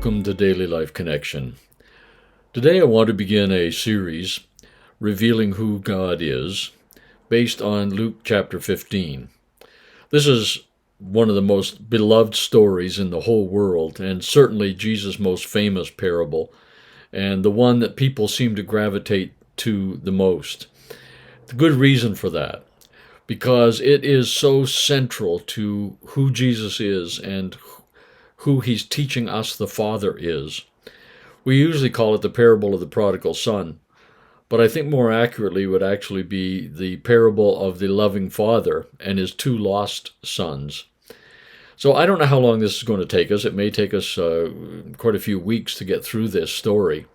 welcome to Daily Life Connection. Today I want to begin a series revealing who God is, based on Luke chapter 15. This is one of the most beloved stories in the whole world, and certainly Jesus' most famous parable, and the one that people seem to gravitate to the most. The good reason for that, because it is so central to who Jesus is and who he's teaching us the Father is. We usually call it the parable of the prodigal son, but I think more accurately would actually be the parable of the loving father and his two lost sons. So I don't know how long this is going to take us. It may take us quite a few weeks to get through this story,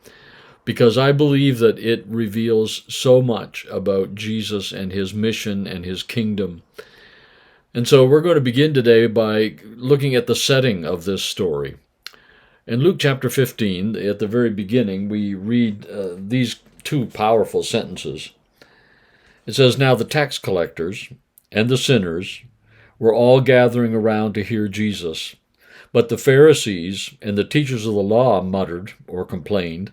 because I believe that it reveals so much about Jesus and his mission and his kingdom. And so we're going to begin today by looking at the setting of this story. In Luke chapter 15, at the very beginning, we read these two powerful sentences. It says, "Now the tax collectors and the sinners were all gathering around to hear Jesus. But the Pharisees and the teachers of the law muttered or complained,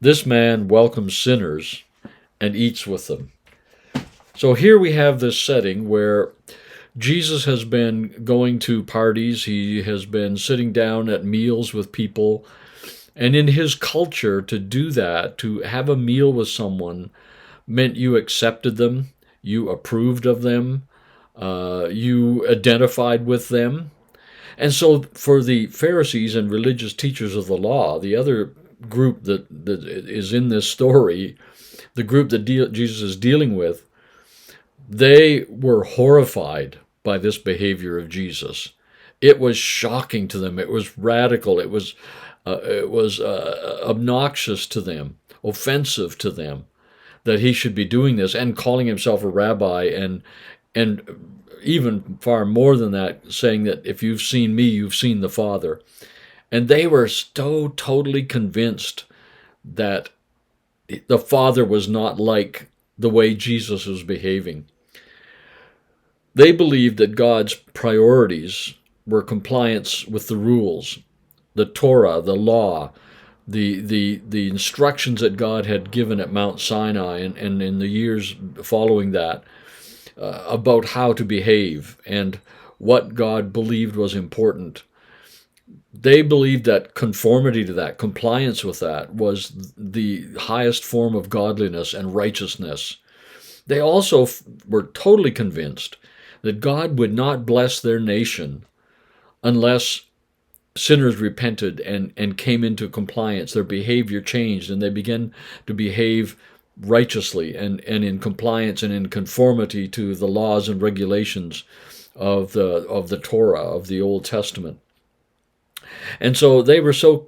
'This man welcomes sinners and eats with them.'" So here we have this setting where Jesus has been going to parties, he has been sitting down at meals with people, and in his culture, to do that, to have a meal with someone, meant you accepted them, you approved of them, you identified with them. And so for the Pharisees and religious teachers of the law, the other group that is in this story, the group that Jesus is dealing with, they were horrified by this behavior of Jesus. It was shocking to them. It was radical. It was obnoxious to them, offensive to them, that he should be doing this and calling himself a rabbi, and even far more than that, saying that if you've seen me, you've seen the Father. And they were so totally convinced that the Father was not like the way Jesus was behaving. They believed that God's priorities were compliance with the rules, the Torah, the law, the instructions that God had given at Mount Sinai and in the years following that, about how to behave and what God believed was important. They believed that conformity to that, compliance with that, was the highest form of godliness and righteousness. They also were totally convinced that God would not bless their nation unless sinners repented and came into compliance. Their behavior changed, and they began to behave righteously and in compliance and in conformity to the laws and regulations of the Torah, of the Old Testament. And so they were so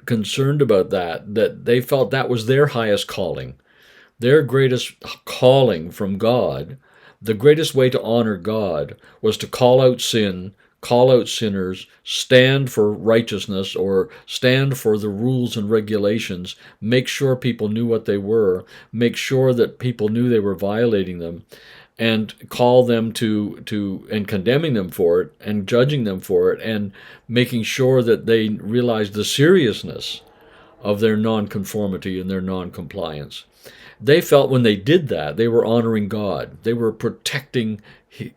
concerned about that they felt that was their highest calling, their greatest calling from God. The greatest way to honor God was to call out sin, call out sinners, stand for righteousness, or stand for the rules and regulations, make sure people knew what they were, make sure that people knew they were violating them, and call them to and condemning them for it, and judging them for it, and making sure that they realized the seriousness of their nonconformity and their noncompliance. They felt when they did that, they were honoring God. They were protecting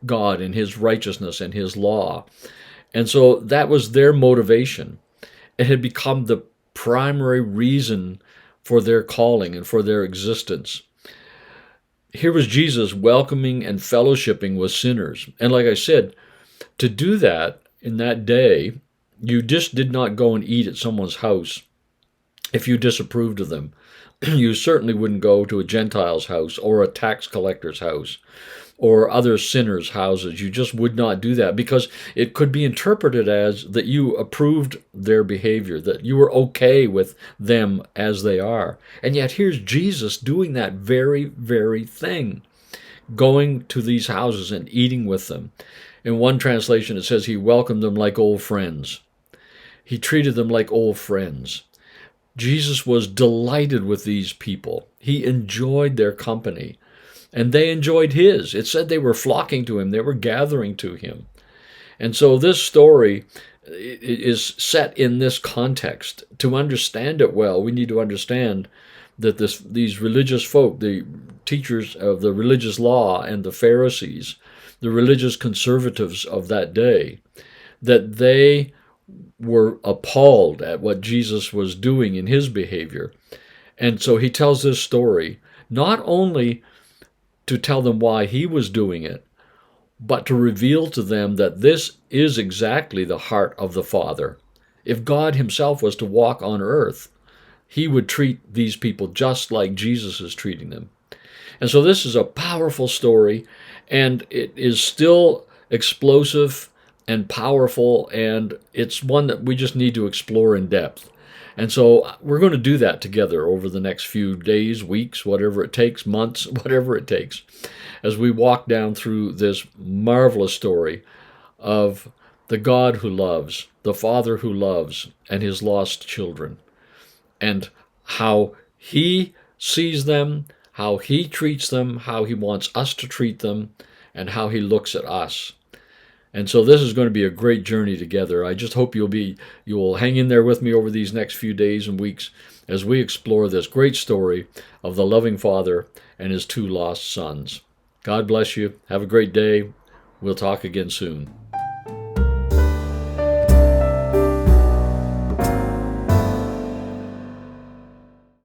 God and his righteousness and his law. And so that was their motivation. It had become the primary reason for their calling and for their existence. Here was Jesus welcoming and fellowshipping with sinners. And like I said, to do that in that day, you just did not go and eat at someone's house if you disapproved of them. You certainly wouldn't go to a Gentile's house or a tax collector's house or other sinners' houses. You just would not do that, because it could be interpreted as that you approved their behavior, that you were okay with them as they are. And yet here's Jesus doing that very, very thing, going to these houses and eating with them. In one translation, it says he welcomed them like old friends. He treated them like old friends. Jesus was delighted with these people. He enjoyed their company, and they enjoyed his. It said they were flocking to him. They were gathering to him. And so this story is set in this context. To understand it well, we need to understand that these religious folk, the teachers of the religious law and the Pharisees, the religious conservatives of that day, that they were appalled at what Jesus was doing in his behavior. And so he tells this story not only to tell them why he was doing it, but to reveal to them that this is exactly the heart of the Father. If God himself was to walk on earth, he would treat these people just like Jesus is treating them. And so this is a powerful story, and it is still explosive and powerful, and it's one that we just need to explore in depth. And so we're going to do that together over the next few days, weeks, whatever it takes, months, whatever it takes, as we walk down through this marvelous story of the God who loves, the Father who loves, and his lost children, and how he sees them, how he treats them, how he wants us to treat them, and how he looks at us. And so this is going to be a great journey together. I just hope you will hang in there with me over these next few days and weeks as we explore this great story of the loving Father and his two lost sons. God bless you. Have a great day. We'll talk again soon.